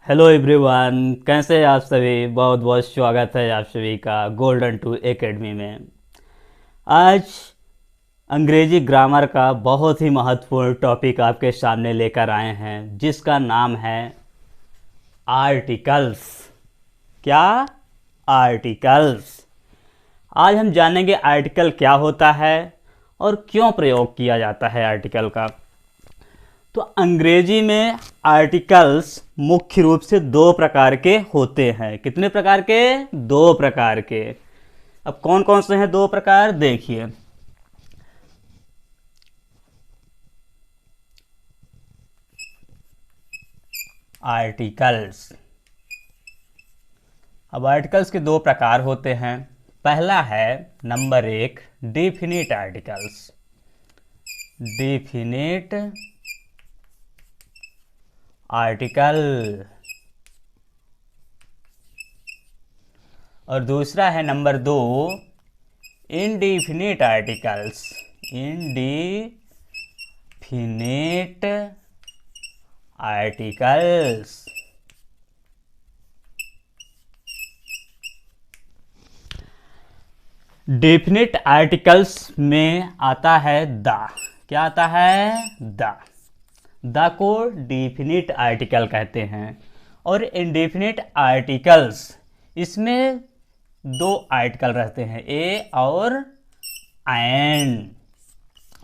Hello everyone, कैसे हैं आप सभी। बहुत बहुत स्वागत है आप सभी का गोल्डन टू एकेडमी में। आज अंग्रेजी ग्रामर का बहुत ही महत्वपूर्ण टॉपिक आपके सामने लेकर आए हैं, जिसका नाम है आर्टिकल्स। क्या? आर्टिकल्स। आज हम जानेंगे आर्टिकल क्या होता है और क्यों प्रयोग किया जाता है आर्टिकल का। तो अंग्रेजी में आर्टिकल्स मुख्य रूप से दो प्रकार के होते हैं। कितने प्रकार के? दो प्रकार के। अब कौन कौन से हैं दो प्रकार, देखिए। आर्टिकल्स। अब आर्टिकल्स के दो प्रकार होते हैं। पहला है नंबर एक, डेफिनेट आर्टिकल्स। Definite article. और दूसरा है नंबर दो, indefinite articles. Indefinite articles. Definite articles में आता है द। क्या आता है? द को डेफिनेट आर्टिकल कहते हैं। और इनडेफिनेट आर्टिकल्स, इसमें दो आर्टिकल रहते हैं, ए और एन।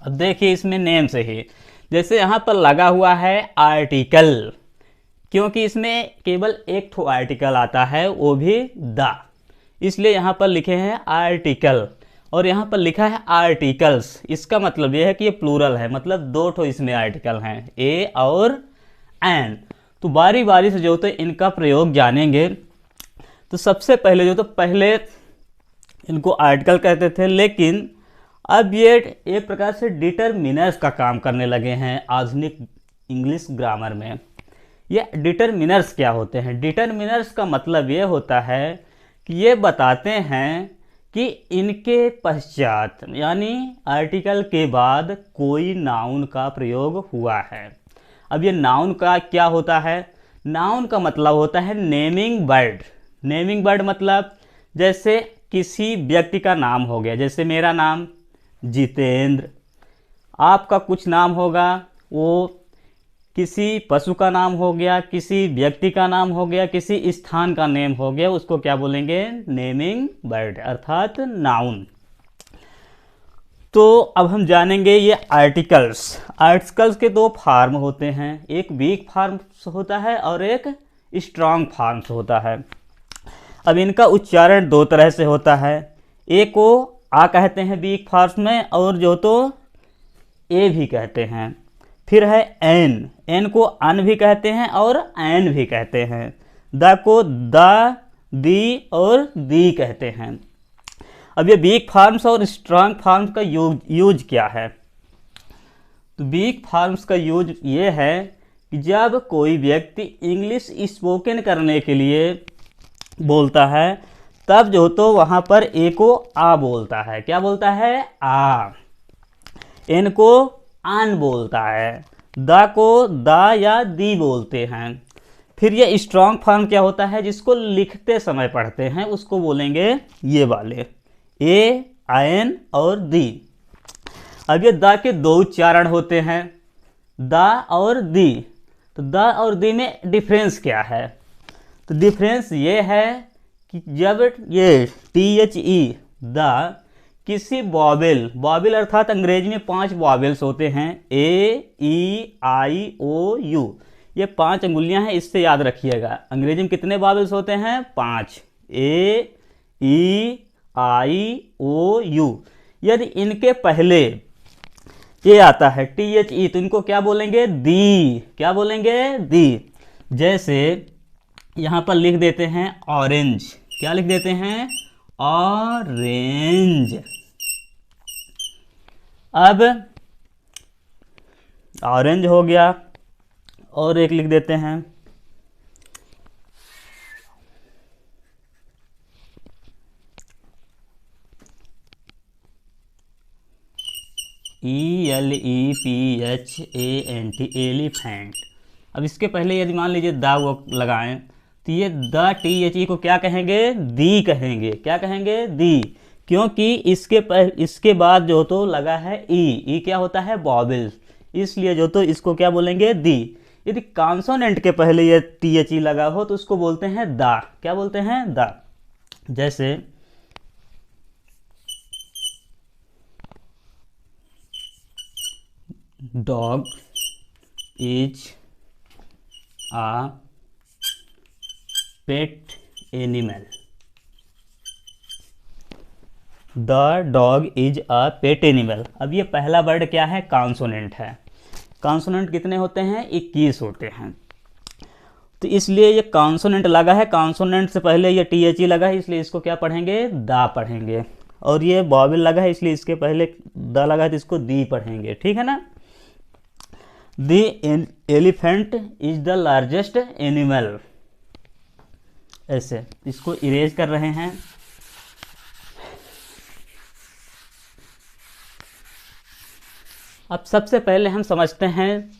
अब देखिए इसमें नेम से ही, जैसे यहाँ पर लगा हुआ है आर्टिकल, क्योंकि इसमें केवल एक ठो आर्टिकल आता है, वो भी द, इसलिए यहाँ पर लिखे हैं आर्टिकल। और यहाँ पर लिखा है आर्टिकल्स, इसका मतलब यह है कि ये प्लूरल है, मतलब दो ठो इसमें आर्टिकल हैं, ए और एन। तो बारी बारी से जो तो इनका प्रयोग जानेंगे। तो सबसे पहले जो तो पहले इनको आर्टिकल कहते थे, लेकिन अब ये एक प्रकार से डिटरमिनर्स का काम करने लगे हैं आधुनिक इंग्लिश ग्रामर में। ये डिटरमिनर्स क्या होते हैं? डिटरमिनर्स का मतलब ये होता है कि ये बताते हैं कि इनके पश्चात, यानी आर्टिकल के बाद कोई नाउन का प्रयोग हुआ है। अब ये नाउन का क्या होता है? नाउन का मतलब होता है नेमिंग वर्ड। नेमिंग वर्ड मतलब जैसे किसी व्यक्ति का नाम हो गया, जैसे मेरा नाम जितेंद्र, आपका कुछ नाम होगा, वो किसी पशु का नाम हो गया, किसी व्यक्ति का नाम हो गया, किसी स्थान का नेम हो गया, उसको क्या बोलेंगे? नेमिंग वर्ड, अर्थात नाउन। तो अब हम जानेंगे ये आर्टिकल्स। आर्टिकल्स के दो फार्म होते हैं, एक वीक फार्म होता है और एक स्ट्रांग फार्म होता है। अब इनका उच्चारण दो तरह से होता है। ए को आ कहते हैं वीक फार्म में, और जो तो ए भी कहते हैं। फिर है एन। एन को अन भी कहते हैं और एन भी कहते हैं। द को द, दी और दी कहते हैं। अब ये वीक फॉर्म्स और स्ट्रांग फॉर्म्स का यूज क्या है? तो वीक फॉर्म्स का यूज ये है कि जब कोई व्यक्ति इंग्लिश स्पोकन करने के लिए बोलता है, तब जो तो वहाँ पर ए को आ बोलता है। क्या बोलता है? आ। एन को आन बोलता है। द को द या दी बोलते हैं। फिर ये स्ट्रांग फॉर्म क्या होता है, जिसको लिखते समय पढ़ते हैं, उसको बोलेंगे ये वाले, ए, एन और दी। अब ये द के दो उच्चारण होते हैं, द और दी। तो द और दी में डिफरेंस क्या है? तो डिफरेंस ये है कि जब ये THE द किसी वॉवेल, वॉवेल अर्थात अंग्रेजी में 5 वॉवेल्स होते हैं, A, E, I, O, U, ये 5 अंगुलियां हैं, इससे याद रखिएगा। अंग्रेजी में कितने वॉवेल्स होते हैं? 5, A, E, I, O, U। यदि इनके पहले ये आता है THE, तो इनको क्या बोलेंगे? दी। क्या बोलेंगे? दी। जैसे यहाँ पर लिख देते हैं ऑरेंज। क्या लिख देते हैं? ऑरेंज। अब ऑरेंज हो गया, और एक लिख देते हैं ELEPHANT, एलिफेंट। अब इसके पहले यदि मान लीजिए द वो लगाएं तो ये द THE को क्या कहेंगे, दी कहेंगे। क्या कहेंगे, दी, क्योंकि इसके बाद जो तो लगा है ई क्या होता है, वॉवेल, इसलिए जो तो इसको क्या बोलेंगे, दी। यदि कॉन्सोनेंट के पहले ये THE लगा हो तो उसको बोलते हैं दा। क्या बोलते हैं, दा। जैसे dog is a pet animal. The dog is a pet animal. अब ये पहला वर्ड क्या है, कॉन्सोनेंट है। कॉन्सोनेंट कितने होते हैं, 21 होते हैं। तो इसलिए ये कॉन्सोनेंट लगा है, कॉन्सोनेंट से पहले ये THE लगा है, इसलिए इसको क्या पढ़ेंगे, दा पढ़ेंगे। और ये वॉवेल लगा है, इसलिए इसके पहले द लगा है तो इसको दी पढ़ेंगे। ठीक है ना। The elephant is the largest animal. ऐसे इसको इरेज कर रहे हैं। अब सबसे पहले हम समझते हैं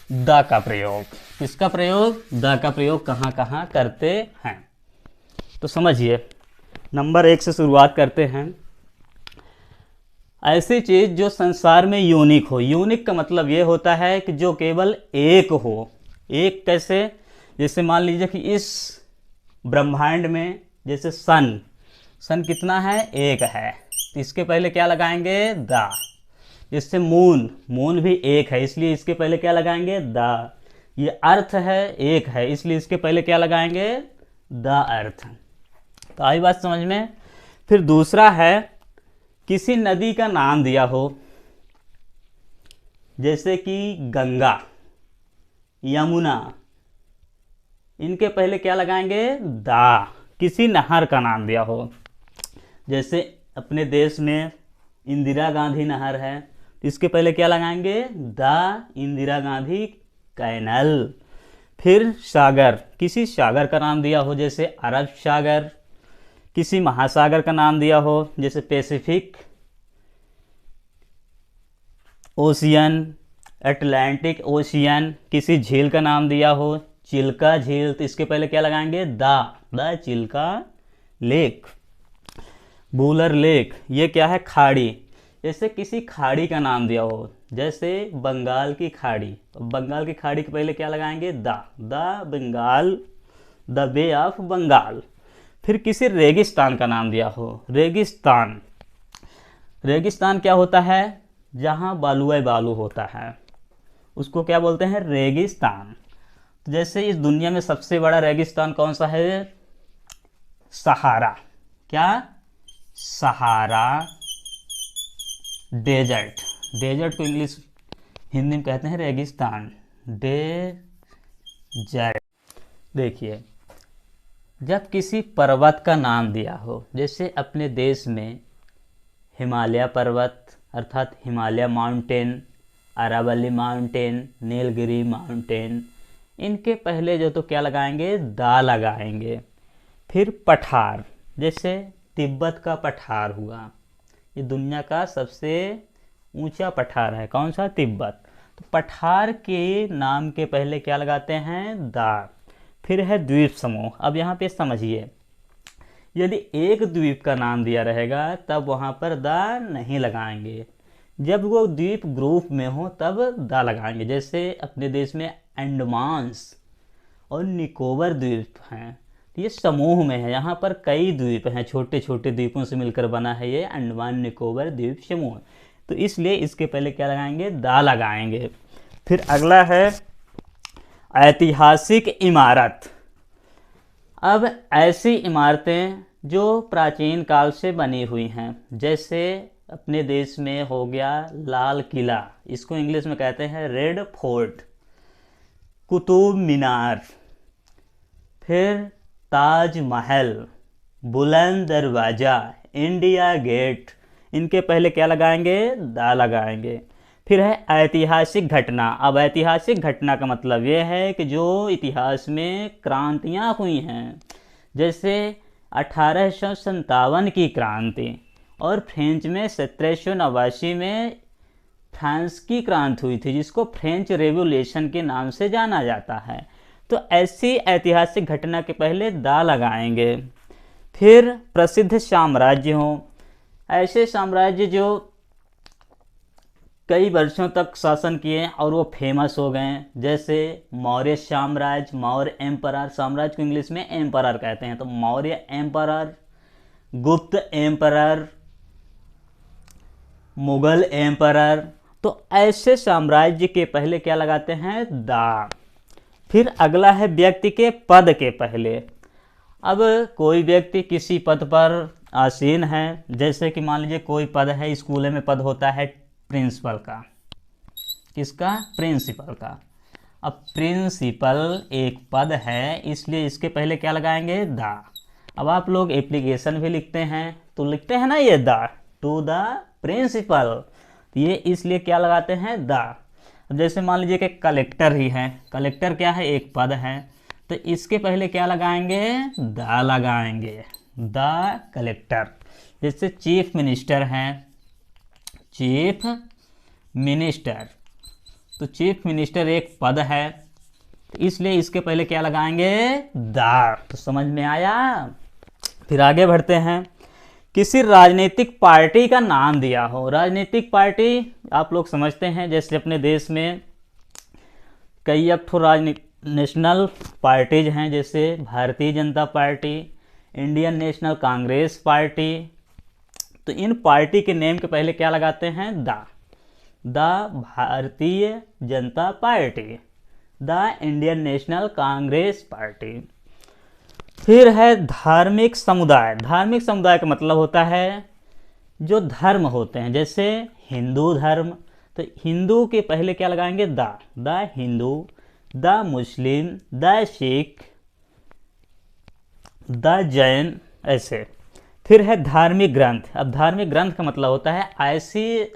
द का प्रयोग। किसका प्रयोग, द का प्रयोग कहाँ कहाँ करते हैं। तो समझिए, नंबर 1 से शुरुआत करते हैं। ऐसी चीज़ जो संसार में यूनिक हो। यूनिक का मतलब ये होता है कि जो केवल एक हो। एक कैसे, जैसे मान लीजिए कि इस ब्रह्मांड में जैसे सन कितना है, एक है, तो इसके पहले क्या लगाएंगे, दा। जैसे मून भी एक है, इसलिए इसके पहले क्या लगाएंगे, दा। ये अर्थ है, एक है, इसलिए इसके पहले क्या लगाएंगे, द अर्थ। तो आई बात समझ में। फिर दूसरा है, किसी नदी का नाम दिया हो, जैसे कि गंगा, यमुना, इनके पहले क्या लगाएंगे, दा। किसी नहर का नाम दिया हो, जैसे अपने देश में इंदिरा गांधी नहर है, तो इसके पहले क्या लगाएंगे, दा इंदिरा गांधी कैनल। फिर सागर, किसी सागर का नाम दिया हो, जैसे अरब सागर। किसी महासागर का नाम दिया हो, जैसे पैसिफिक ओशियन, अटलांटिक ओशियन। किसी झील का नाम दिया हो, चिल्का झील, तो इसके पहले क्या लगाएंगे, the Chilka lake. Wular lake, ये क्या है, खाड़ी। जैसे किसी खाड़ी का नाम दिया हो, जैसे बंगाल की खाड़ी, बंगाल की खाड़ी के पहले क्या लगाएंगे, the Bengal, the bay of Bengal. फिर किसी रेगिस्तान का नाम दिया हो, रेगिस्तान। रेगिस्तान क्या होता है, जहाँ बालुए बालू होता है, उसको क्या बोलते हैं, रेगिस्तान। तो जैसे इस दुनिया में सबसे बड़ा रेगिस्तान कौन सा है, सहारा। क्या, सहारा डेजर्ट। डेजर्ट को इंग्लिश हिंदी में कहते हैं रेगिस्तान, डेजर्ट। देखिए, जब किसी पर्वत का नाम दिया हो, जैसे अपने देश में हिमालय पर्वत अर्थात Himalaya mountain, Aravali mountain, Nilgiri mountain, इनके पहले जो तो क्या लगाएंगे, दा लगाएंगे। फिर पठार, जैसे तिब्बत का पठार हुआ, ये दुनिया का सबसे ऊंचा पठार है, कौन सा, तिब्बत। तो पठार के नाम के पहले क्या लगाते हैं, दा। फिर है द्वीप समूह। अब यहाँ पे समझिए, यदि एक द्वीप का नाम दिया रहेगा तब वहाँ पर दा नहीं लगाएंगे, जब वो द्वीप ग्रुप में हो तब दा लगाएंगे। जैसे अपने देश में अंडमान्स और निकोबर द्वीप हैं, ये समूह में है, यहाँ पर कई द्वीप हैं, छोटे छोटे द्वीपों से मिलकर बना है ये अंडमान निकोबर द्वीप समूह। तो इसलिए इसके पहले क्या लगाएंगे, दा लगाएंगे। फिर अगला है ऐतिहासिक इमारत। अब ऐसी इमारतें जो प्राचीन काल से बनी हुई हैं, जैसे अपने देश में हो गया लाल किला, इसको इंग्लिश में कहते हैं रेड फोर्ट, कुतुब मीनार, फिर ताजमहल, बुलंद दरवाज़ा, इंडिया गेट, इनके पहले क्या लगाएंगे, दा लगाएंगे। फिर है ऐतिहासिक घटना। अब ऐतिहासिक घटना का मतलब ये है कि जो इतिहास में क्रांतियाँ हुई हैं, जैसे 1857 की क्रांति और फ्रेंच में 1789 में फ्रांस की क्रांति हुई थी, जिसको फ्रेंच रेवोल्यूशन के नाम से जाना जाता है। तो ऐसी ऐतिहासिक घटना के पहले दा लगाएंगे। फिर प्रसिद्ध साम्राज्य हो, ऐसे साम्राज्य जो कई वर्षों तक शासन किए और वो फेमस हो गए, जैसे मौर्य साम्राज्य, मौर्य एम्परर, साम्राज्य को इंग्लिश में एम्परर कहते हैं, तो मौर्य एम्परर, गुप्त एम्परर, मुगल एम्परर। तो ऐसे साम्राज्य के पहले क्या लगाते हैं? दा। फिर अगला है व्यक्ति के पद के पहले। अब कोई व्यक्ति किसी पद पर आसीन है, जैसे कि मान लीजिए कोई पद है, स्कूल में पद होता है प्रिंसिपल का। किसका? प्रिंसिपल का। अब प्रिंसिपल एक पद है, इसलिए इसके पहले क्या लगाएंगे? दा। अब आप लोग एप्लीकेशन भी लिखते हैं तो लिखते हैं ना ये दा, टू द प्रिंसिपल, ये इसलिए क्या लगाते हैं? दा। अब जैसे मान लीजिए कि कलेक्टर ही है, कलेक्टर क्या है? एक पद है, तो इसके पहले क्या लगाएंगे? दा लगाएंगे, द कलेक्टर। जैसे चीफ मिनिस्टर है, चीफ मिनिस्टर, तो चीफ मिनिस्टर एक पद है, तो इसलिए इसके पहले क्या लगाएंगे? दा। तो समझ में आया? फिर आगे बढ़ते हैं। किसी राजनीतिक पार्टी का नाम दिया हो। राजनीतिक पार्टी आप लोग समझते हैं, जैसे अपने देश में कई एक ठो नेशनल पार्टीज हैं, जैसे Bharatiya Janata party, Indian national Congress party. तो इन पार्टी के नेम के पहले क्या लगाते हैं? दा। The Bharatiya Janata party, the Indian national Congress party. फिर है धार्मिक समुदाय। धार्मिक समुदाय का मतलब होता है जो धर्म होते हैं, जैसे हिंदू धर्म, तो हिंदू के पहले क्या लगाएंगे? The Hindu, the Muslim, the Sikh, the Jain, ऐसे। फिर है धार्मिक ग्रंथ। अब धार्मिक ग्रंथ का मतलब होता है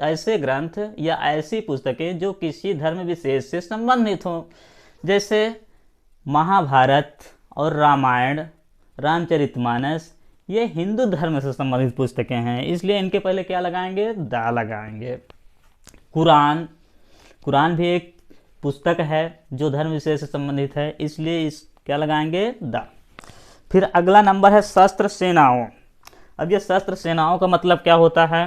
ऐसे ग्रंथ या ऐसी पुस्तकें जो किसी धर्म विशेष से संबंधित हो, जैसे महाभारत और रामायण, रामचरितमानस, ये हिंदू धर्म से संबंधित पुस्तकें हैं, इसलिए इनके पहले क्या लगाएंगे? दा लगाएंगे। कुरान, कुरान भी एक पुस्तक है जो धर्म विशेष से संबंधित है, इसलिए इस क्या लगाएंगे? दा। फिर अगला नंबर है शस्त्र सेनाओं। अब ये शस्त्र सेनाओं का मतलब क्या होता है?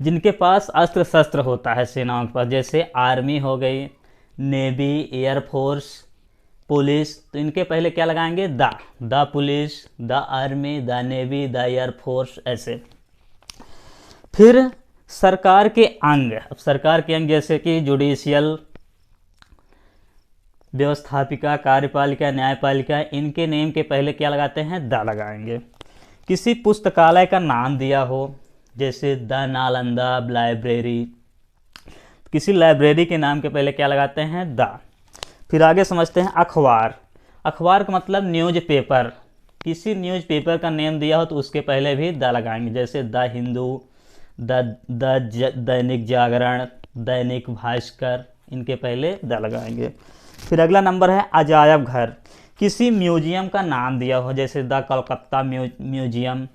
जिनके पास अस्त्र शस्त्र होता है सेनाओं के पास, जैसे आर्मी हो गई, नेवी, एयरफोर्स, पुलिस, तो इनके पहले क्या लगाएंगे? The police, the army, the navy, the air force, ऐसे। फिर सरकार के अंग। अब सरकार के अंग जैसे कि जुडिशियल, व्यवस्थापिका, कार्यपालिका, न्यायपालिका, इनके नेम के पहले क्या लगाते हैं? द लगाएंगे। किसी पुस्तकालय का नाम दिया हो, जैसे द नालंदा लाइब्रेरी, किसी लाइब्रेरी के नाम के पहले क्या लगाते हैं? द। फिर आगे समझते हैं अखबार। अखबार का मतलब न्यूज़पेपर। किसी न्यूज़पेपर का नेम दिया हो तो उसके पहले भी द लगाएंगे, जैसे द हिंदू, दैनिक जागरण, दैनिक भास्कर, इनके पहले द लगाएंगे। फिर अगला नंबर है अजायब घर। किसी म्यूजियम का नाम दिया हो, जैसे द कलकत्ता म्यूजियम।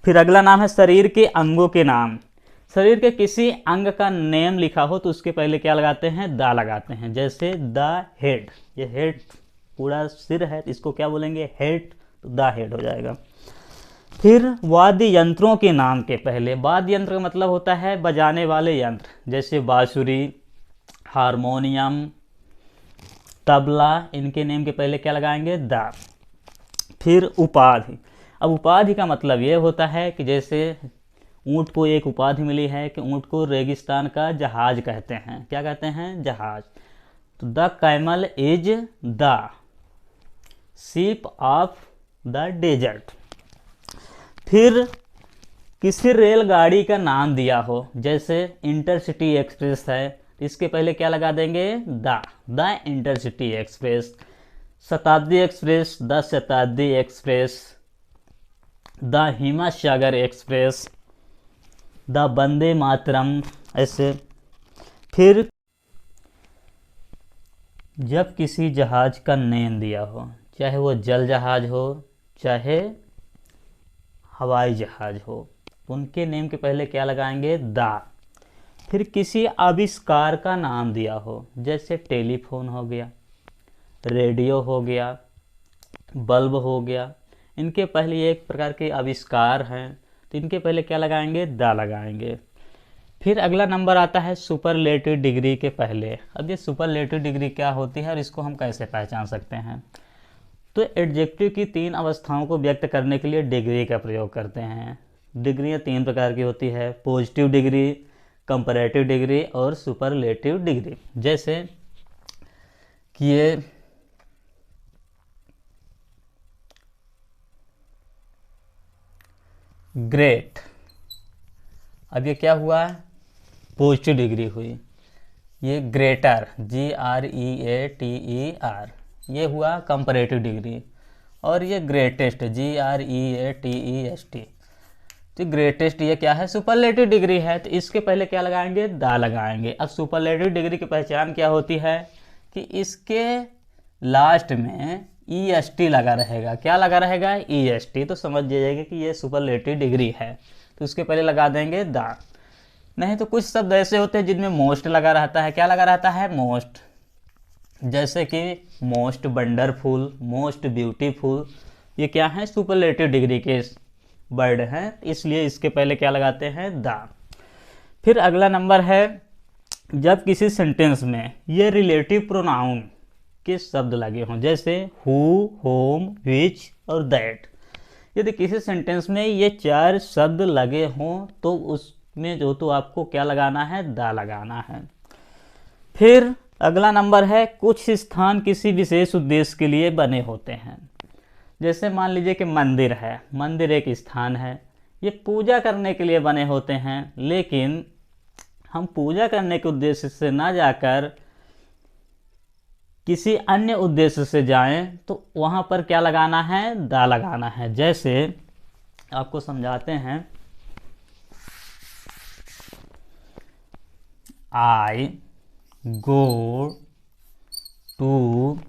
फिर अगला नाम है शरीर के अंगों के नाम। शरीर के किसी अंग का नेम लिखा हो तो उसके पहले क्या लगाते हैं? द लगाते हैं, जैसे द हेड, ये हेड पूरा सिर है, इसको क्या बोलेंगे? हेड, तो द हेड हो जाएगा। फिर वाद्य यंत्रों के नाम के पहले, वाद्य यंत्र का मतलब होता है बजाने वाले यंत्र, जैसे बांसुरी, हारमोनियम, तबला, इनके नेम के पहले क्या लगाएंगे? द। फिर उपाधि। अब उपाधि का मतलब ये होता है कि जैसे ऊँट को एक उपाधि मिली है कि ऊँट को रेगिस्तान का जहाज कहते हैं। क्या कहते हैं? जहाज। तो the camel is the ship of the desert. फिर किसी रेलगाड़ी का नाम दिया हो, जैसे इंटरसिटी एक्सप्रेस है, इसके पहले क्या लगा देंगे? The intercity express. Shatabdi express, the Shatabdi express, the Himsagar express, the Vande Mataram, ऐसे। फिर जब किसी जहाज का नेम दिया हो, चाहे वो जल जहाज हो चाहे हवाई जहाज हो, उनके नेम के पहले क्या लगाएंगे? द। फिर किसी आविष्कार का नाम दिया हो, जैसे टेलीफोन हो गया, रेडियो हो गया, बल्ब हो गया। इनके पहले एक प्रकार के आविष्कार हैं, तो इनके पहले क्या लगाएंगे, दा लगाएंगे। फिर अगला नंबर आता है सुपरलेटिव डिग्री के पहले। अब ये सुपरलेटिव डिग्री क्या होती है और इसको हम कैसे पहचान सकते हैं? तो एडजेक्टिव की 3 अवस्थाओं को व्यक्त करने के लिए डिग्री का प्रयोग करते हैं। डिग्रियाँ 3 प्रकार की होती है, पॉजिटिव डिग्री, कंपैरेटिव डिग्री और सुपरलेटिव डिग्री। जैसे कि ये ग्रेट, अब ये क्या हुआ, पॉजिटिव डिग्री हुई। ये ग्रेटर, GREATER, ये हुआ कंपैरेटिव डिग्री। और ये ग्रेटेस्ट, GREATEST, तो ग्रेटेस्ट ये क्या है, सुपरलेटिव डिग्री है। तो इसके पहले क्या लगाएंगे, दा लगाएंगे। अब सुपरलेटिव डिग्री की पहचान क्या होती है कि इसके लास्ट में EST लगा रहेगा। क्या लगा रहेगा, EST, तो समझ जाइएगा कि ये सुपरलेटिव डिग्री है। तो उसके पहले लगा देंगे दा। नहीं तो कुछ शब्द ऐसे होते हैं जिनमें मोस्ट लगा रहता है। क्या लगा रहता है, मोस्ट। जैसे कि मोस्ट वंडरफुल, मोस्ट ब्यूटीफुल, ये क्या है, सुपरलेटिव डिग्री के वर्ड हैं, इसलिए इसके पहले क्या लगाते हैं, दा। फिर अगला नंबर है, जब किसी सेंटेंस में ये रिलेटिव प्रोनाउन के शब्द लगे हों, जैसे हु, होम, विच और दैट। यदि किसी सेंटेंस में ये 4 शब्द लगे हों तो उसमें जो तो आपको क्या लगाना है, दा लगाना है। फिर अगला नंबर है, कुछ स्थान किसी विशेष उद्देश्य के लिए बने होते हैं। जैसे मान लीजिए कि मंदिर है, मंदिर एक स्थान है, ये पूजा करने के लिए बने होते हैं, लेकिन हम पूजा करने के उद्देश्य से ना जाकर किसी अन्य उद्देश्य से जाएं तो वहाँ पर क्या लगाना है, दा लगाना है। जैसे आपको समझाते हैं, I go to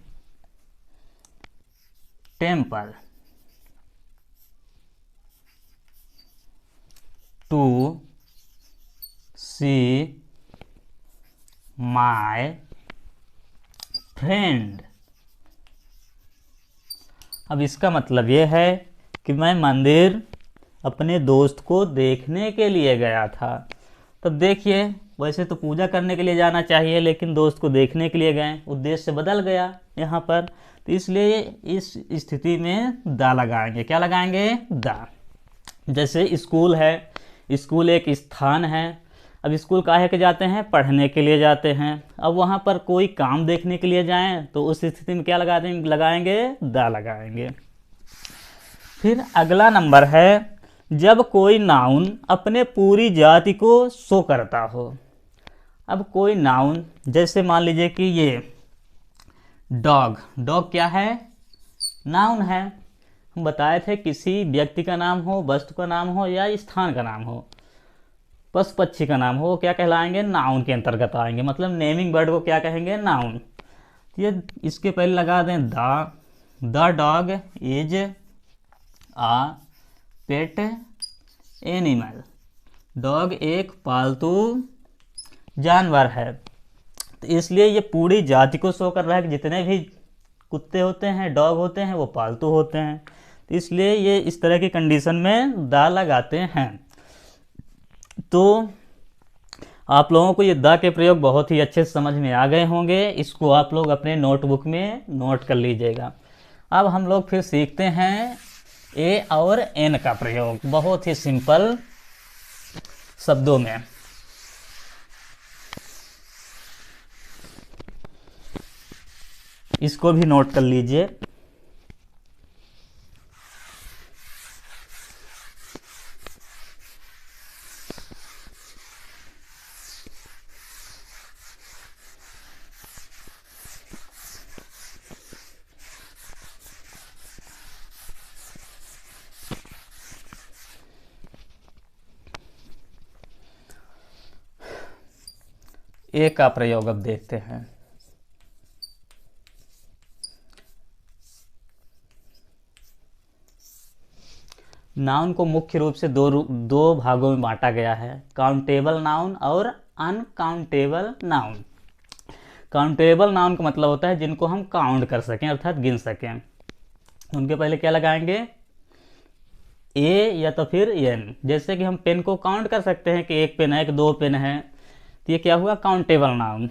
temple to see my friend. अब इसका मतलब ये है कि मैं मंदिर अपने दोस्त को देखने के लिए गया था। तब देखिए, वैसे तो पूजा करने के लिए जाना चाहिए, लेकिन दोस्त को देखने के लिए गए, उद्देश्य बदल गया यहाँ पर, तो इसलिए इस स्थिति में दा लगाएंगे। क्या लगाएंगे, दा। जैसे स्कूल है, स्कूल एक स्थान है। अब स्कूल काहे के जाते हैं, पढ़ने के लिए जाते हैं। अब वहाँ पर कोई काम देखने के लिए जाएं तो उस स्थिति में क्या लगाएंगे, दा लगाएंगे। फिर अगला नंबर है, जब कोई नाउन अपने पूरी जाति को शो करता हो। अब कोई नाउन, जैसे मान लीजिए कि ये डॉग, डॉग क्या है, नाउन है। हम बताए थे किसी व्यक्ति का नाम हो, वस्तु का नाम हो या स्थान का नाम हो, पशु पक्षी का नाम हो, वो क्या कहलाएंगे, नाउन के अंतर्गत आएंगे। मतलब नेमिंग वर्ड को क्या कहेंगे, नाउन। ये इसके पहले लगा दें the dog is a pet animal. Dog एक पालतू जानवर है, तो इसलिए ये पूरी जाति को शो कर रहा है कि जितने भी कुत्ते होते हैं, डॉग होते हैं, वो पालतू होते हैं। तो इसलिए ये इस तरह की कंडीशन में दा लगाते हैं। तो आप लोगों को ये दा के प्रयोग बहुत ही अच्छे से समझ में आ गए होंगे। इसको आप लोग अपने नोटबुक में नोट कर लीजिएगा। अब हम लोग फिर सीखते हैं ए और एन का प्रयोग, बहुत ही सिंपल शब्दों में। इसको भी नोट कर लीजिए। ए का प्रयोग अब देखते हैं। नाउन को मुख्य रूप से दो भागों में बांटा गया है, काउंटेबल नाउन और अनकाउंटेबल नाउन। काउंटेबल नाउन का मतलब होता है जिनको हम काउंट कर सकें अर्थात गिन सकें। उनके पहले क्या लगाएंगे, ए या तो फिर एन। जैसे कि हम पेन को काउंट कर सकते हैं कि एक पेन है कि दो पेन है, तो ये क्या हुआ, काउंटेबल नाउन।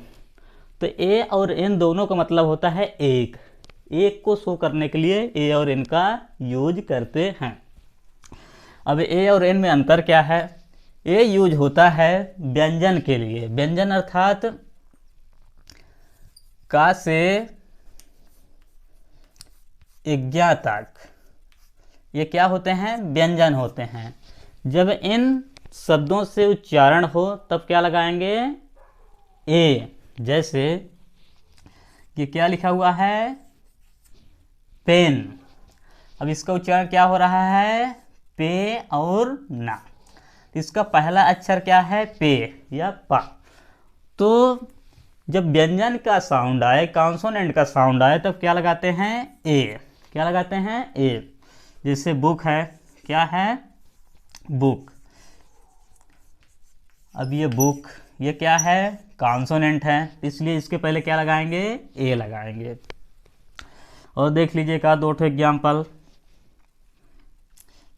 तो ए और एन दोनों का मतलब होता है एक। एक को शो करने के लिए ए और एन का यूज करते हैं। अब ए और एन में अंतर क्या है, ए यूज होता है व्यंजन के लिए। व्यंजन अर्थात का से ज्ञा तक, ये क्या होते हैं, व्यंजन होते हैं। जब इन शब्दों से उच्चारण हो तब क्या लगाएंगे, ए। जैसे कि क्या लिखा हुआ है, पेन। अब इसका उच्चारण क्या हो रहा है, पे और ना। इसका पहला अक्षर क्या है, पे या पा। तो जब व्यंजन का साउंड आए, कॉन्सोनेंट का साउंड आए, तब क्या लगाते हैं, ए। क्या लगाते हैं, ए। जैसे बुक है, क्या है, बुक। अब ये बुक, ये क्या है, कॉन्सोनेंट है, इसलिए इसके पहले क्या लगाएंगे, ए लगाएंगे। और देख लीजिए एक दो ठो एग्जाम्पल।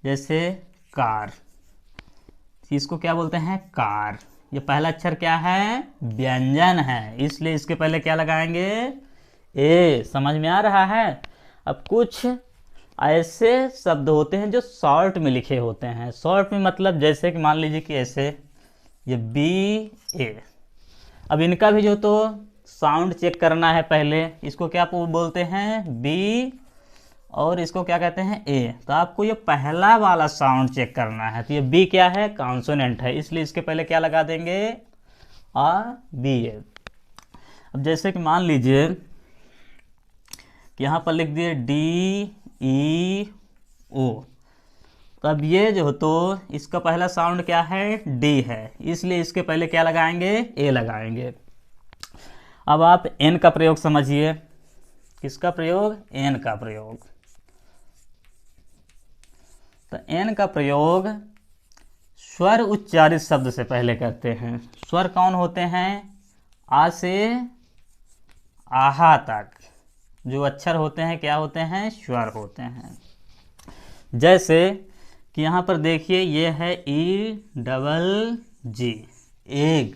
जैसे कार, इसको क्या बोलते हैं, कार। ये पहला अक्षर क्या है, व्यंजन है, इसलिए इसके पहले क्या लगाएंगे, ए। समझ में आ रहा है। अब कुछ ऐसे शब्द होते हैं जो शॉर्ट में लिखे होते हैं। शॉर्ट में मतलब जैसे कि मान लीजिए कि ऐसे, ये बी ए। अब इनका भी जो तो साउंड चेक करना है पहले। इसको क्या बोलते हैं, बी, और इसको क्या कहते हैं, ए। तो आपको ये पहला वाला साउंड चेक करना है। तो ये बी क्या है, कॉन्सोनेंट है, इसलिए इसके पहले क्या लगा देंगे, आ बी ए। अब जैसे कि मान लीजिए कि यहाँ पर लिख दिए डी ई ओ। तो अब ये जो तो इसका पहला साउंड क्या है, डी है, इसलिए इसके पहले क्या लगाएंगे, ए लगाएंगे। अब आप एन का प्रयोग समझिए। किसका प्रयोग, एन का प्रयोग। तो एन का प्रयोग स्वर उच्चारित शब्द से पहले करते हैं। स्वर कौन होते हैं, आ से आहा तक जो अक्षर होते हैं क्या होते हैं, स्वर होते हैं। जैसे कि यहाँ पर देखिए ये है ई डबल जी, एक।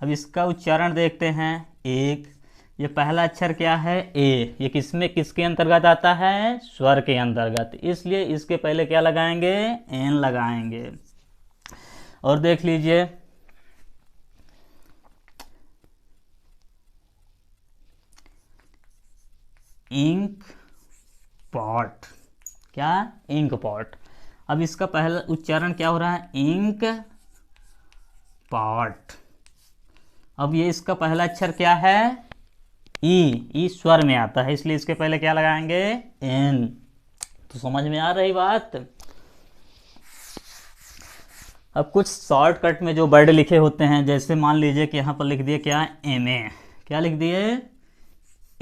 अब इसका उच्चारण देखते हैं, एक। ये पहला अक्षर क्या है, ए। ये किसमें, किसके अंतर्गत आता है, स्वर के अंतर्गत, इसलिए इसके पहले क्या लगाएंगे, एन लगाएंगे। और देख लीजिए इंक पॉट, क्या, इंक पॉट। अब इसका पहला उच्चारण क्या हो रहा है, इंक पॉट। अब ये इसका पहला अक्षर क्या है, ई स्वर में आता है, इसलिए इसके पहले क्या लगाएंगे, एन। तो समझ में आ रही बात। अब कुछ शॉर्टकट में जो वर्ड लिखे होते हैं, जैसे मान लीजिए कि यहाँ पर लिख दिए क्या, एम ए। क्या लिख दिए,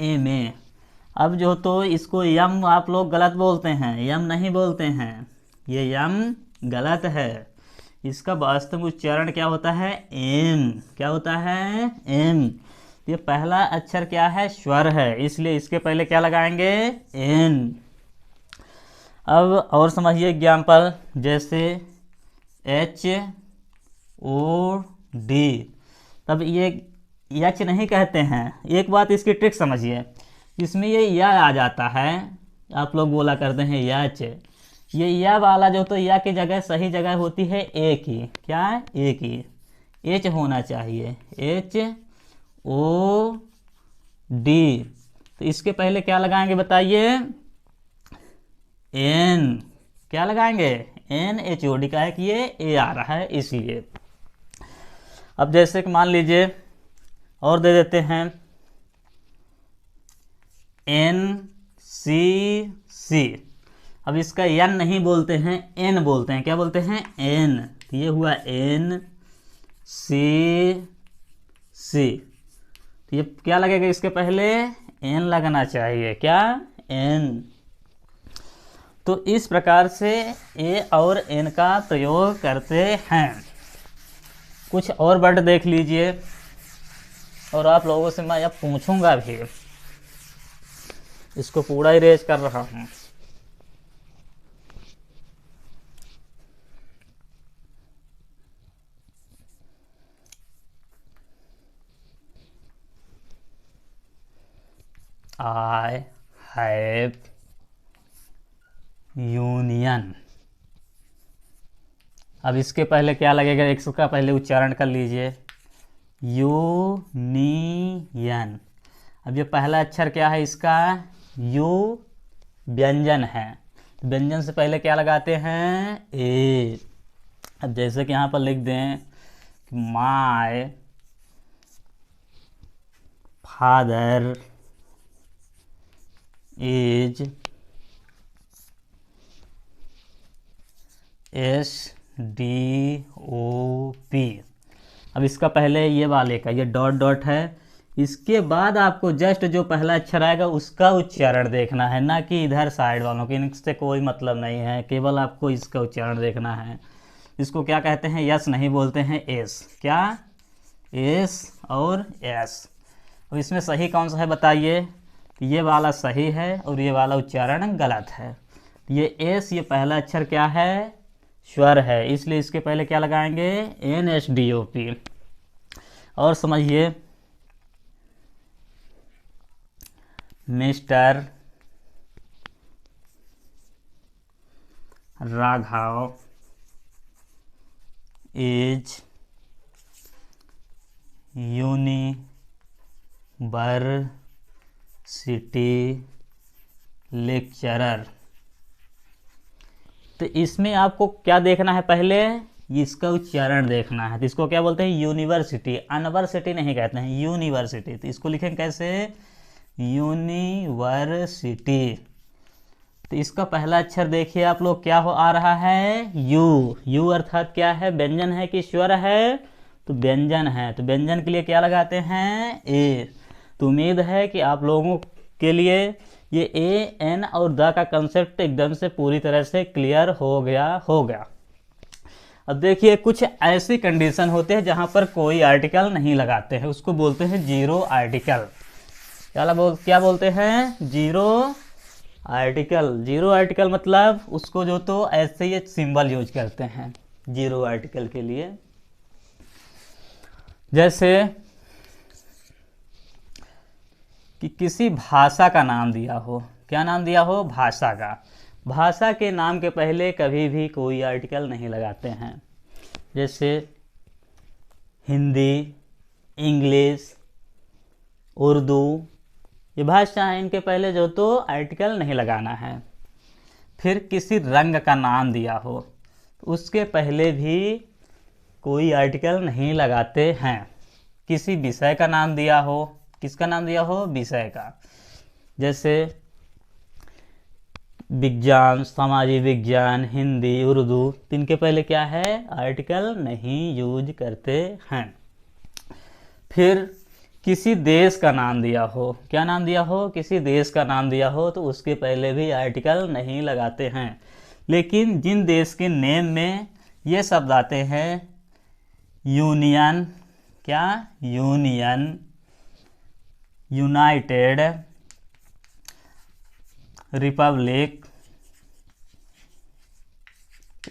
एम ए। अब जो तो इसको यम आप लोग गलत बोलते हैं, यम नहीं बोलते हैं, ये यम गलत है। इसका वास्तविक उच्चारण क्या होता है, एम। क्या होता है, एम। ये पहला अक्षर क्या है, स्वर है, इसलिए इसके पहले क्या लगाएंगे, एन। अब और समझिए एग्जाम्पल। जैसे एच ओ डी। तब ये एच नहीं कहते हैं। एक बात इसकी ट्रिक समझिए, इसमें ये या आ जाता है, आप लोग बोला करते हैं याच। ये या वाला जो तो या की जगह सही जगह होती है ए की, क्या है, ए की। एच होना चाहिए, एच ओ डी। तो इसके पहले क्या लगाएंगे बताइए, एन। क्या लगाएंगे, एन एच ओ डी। का है कि ये ए आ रहा है इसलिए। अब जैसे कि मान लीजिए और दे देते हैं, एन सी सी। अब इसका एन नहीं बोलते हैं, एन बोलते हैं। क्या बोलते हैं, एन। तो ये हुआ एन सी सी। तो ये क्या लगेगा, इसके पहले एन लगना चाहिए, क्या, एन। तो इस प्रकार से ए और एन का प्रयोग करते हैं। कुछ और वर्ड देख लीजिए, और आप लोगों से मैं अब पूछूंगा भी। इसको पूरा इरेज कर रहा हूँ। I have union. अब इसके पहले क्या लगेगा, इसका पहले उच्चारण कर लीजिए, यूनियन। अब ये पहला अक्षर क्या है इसका, यू व्यंजन है। व्यंजन से पहले क्या लगाते हैं, ए। अब जैसे कि यहाँ पर लिख दें, माय फादर इज SDOP। अब इसका पहले ये वाले का ये डॉट डॉट है, इसके बाद आपको जस्ट जो पहला अक्षर आएगा उसका उच्चारण देखना है, ना कि इधर साइड वालों की, इनसे कोई मतलब नहीं है, केवल आपको इसका उच्चारण देखना है। इसको क्या कहते हैं, यस नहीं बोलते हैं, एस। क्या, एस और एस। अब इसमें सही कौन सा है बताइए, ये वाला सही है और ये वाला उच्चारण गलत है। ये एस, ये पहला अक्षर क्या है, स्वर है, इसलिए इसके पहले क्या लगाएंगे, NSDOP। और समझिए, mister Raghav is university lecturer. तो इसमें आपको क्या देखना है, पहले इसका उच्चारण देखना है। तो इसको क्या बोलते हैं, यूनिवर्सिटी। अनवर्सिटी नहीं कहते हैं, यूनिवर्सिटी। तो इसको लिखेंगे कैसे, यूनिवर्सिटी। तो इसका पहला अक्षर देखिए आप लोग, क्या हो आ रहा है, यू। यू अर्थात क्या है, व्यंजन है कि स्वर है, तो व्यंजन है। तो व्यंजन के लिए क्या लगाते हैं, ए। तो उम्मीद है कि आप लोगों के लिए ये ए, एन और द का कंसेप्ट एकदम से पूरी तरह से क्लियर हो गया होगा। अब देखिए, कुछ ऐसी कंडीशन होते हैं जहां पर कोई आर्टिकल नहीं लगाते हैं, उसको बोलते हैं जीरो आर्टिकल। क्या बोलते हैं, जीरो आर्टिकल। जीरो आर्टिकल मतलब उसको जो तो ऐसे ही सिंबल यूज करते हैं जीरो आर्टिकल के लिए। जैसे कि किसी भाषा का नाम दिया हो, क्या नाम दिया हो, भाषा का। भाषा के नाम के पहले कभी भी कोई आर्टिकल नहीं लगाते हैं। जैसे हिंदी, इंग्लिश, उर्दू, ये भाषा है, इनके पहले जो तो आर्टिकल नहीं लगाना है। फिर किसी रंग का नाम दिया हो, उसके पहले भी कोई आर्टिकल नहीं लगाते हैं। किसी विषय का नाम दिया हो, किसका नाम दिया हो, विषय का। जैसे विज्ञान, सामाजिक विज्ञान, हिंदी, उर्दू, इनके पहले क्या है, आर्टिकल नहीं यूज करते हैं। फिर किसी देश का नाम दिया हो, क्या नाम दिया हो, किसी देश का नाम दिया हो, तो उसके पहले भी आर्टिकल नहीं लगाते हैं। लेकिन जिन देश के नेम में ये शब्द आते हैं, यूनियन, क्या, यूनियन, यूनाइटेड, रिपब्लिक,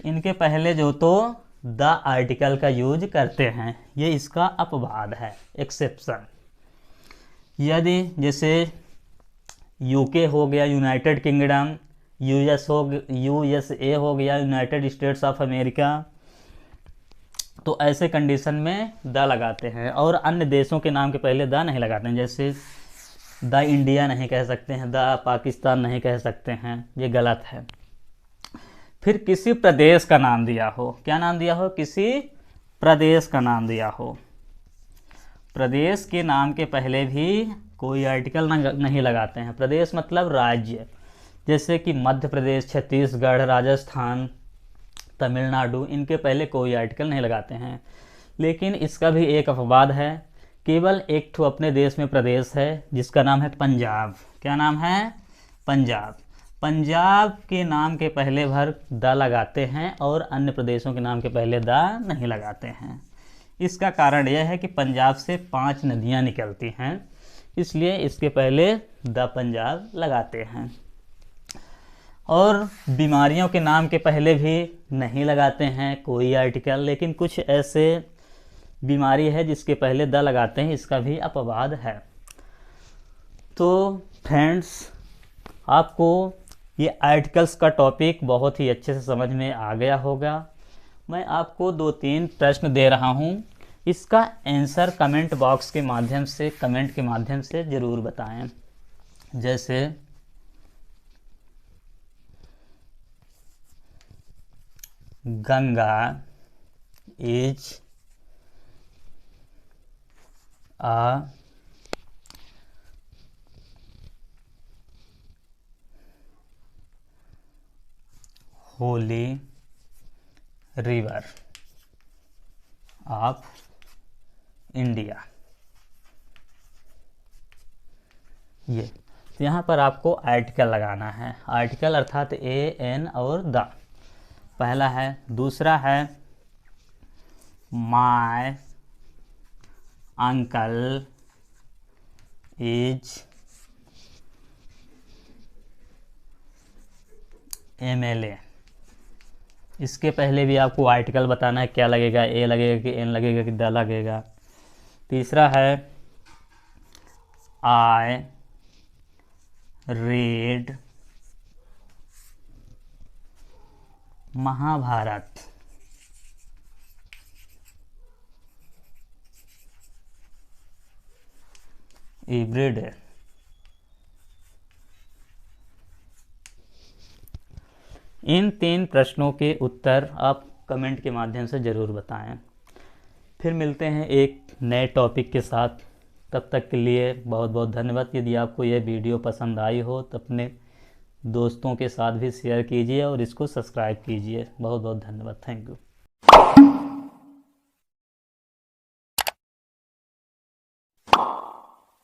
इनके पहले जो तो द आर्टिकल का यूज करते हैं। ये इसका अपवाद है, एक्सेप्शन। यदि जैसे यूके हो गया, यूनाइटेड किंगडम, USA हो गया, यूनाइटेड स्टेट्स ऑफ अमेरिका, तो ऐसे कंडीशन में द लगाते हैं। और अन्य देशों के नाम के पहले द नहीं लगाते हैं। जैसे द इंडिया नहीं कह सकते हैं, द पाकिस्तान नहीं कह सकते हैं, ये गलत है। फिर किसी प्रदेश का नाम दिया हो, क्या नाम दिया हो, किसी प्रदेश का नाम दिया हो, प्रदेश के नाम के पहले भी कोई आर्टिकल नहीं लगाते हैं। प्रदेश मतलब राज्य, जैसे कि मध्य प्रदेश, छत्तीसगढ़, राजस्थान, तमिलनाडु, इनके पहले कोई आर्टिकल नहीं लगाते हैं। लेकिन इसका भी एक अपवाद है, केवल एक ठो अपने देश में प्रदेश है जिसका नाम है पंजाब। क्या नाम है, पंजाब। पंजाब के नाम के पहले भर द लगाते हैं और अन्य प्रदेशों के नाम के पहले द नहीं लगाते हैं। इसका कारण यह है कि पंजाब से 5 नदियाँ निकलती हैं, इसलिए इसके पहले द पंजाब लगाते हैं। और बीमारियों के नाम के पहले भी नहीं लगाते हैं कोई आर्टिकल, लेकिन कुछ ऐसे बीमारी है जिसके पहले द लगाते हैं, इसका भी अपवाद है। तो फ्रेंड्स, आपको ये आर्टिकल्स का टॉपिक बहुत ही अच्छे से समझ में आ गया होगा। मैं आपको 2-3 प्रश्न दे रहा हूँ, इसका आंसर कमेंट बॉक्स के माध्यम से, कमेंट के माध्यम से ज़रूर बताएं। जैसे Ganga is a holy river of India. ये तो यहाँ पर आपको आर्टिकल लगाना है, आर्टिकल अर्थात ए एन और द, पहला है। दूसरा है माय अंकल इज MLA। इसके पहले भी आपको आर्टिकल बताना है, क्या लगेगा, ए लगेगा कि एन लगेगा कि द लगेगा। तीसरा है आई रीड महाभारत एवरीडे। इन 3 प्रश्नों के उत्तर आप कमेंट के माध्यम से ज़रूर बताएं। फिर मिलते हैं एक नए टॉपिक के साथ, तब तक के लिए बहुत बहुत धन्यवाद। यदि आपको यह वीडियो पसंद आई हो तो अपने दोस्तों के साथ भी शेयर कीजिए और इसको सब्सक्राइब कीजिए। बहुत बहुत धन्यवाद। Thank you.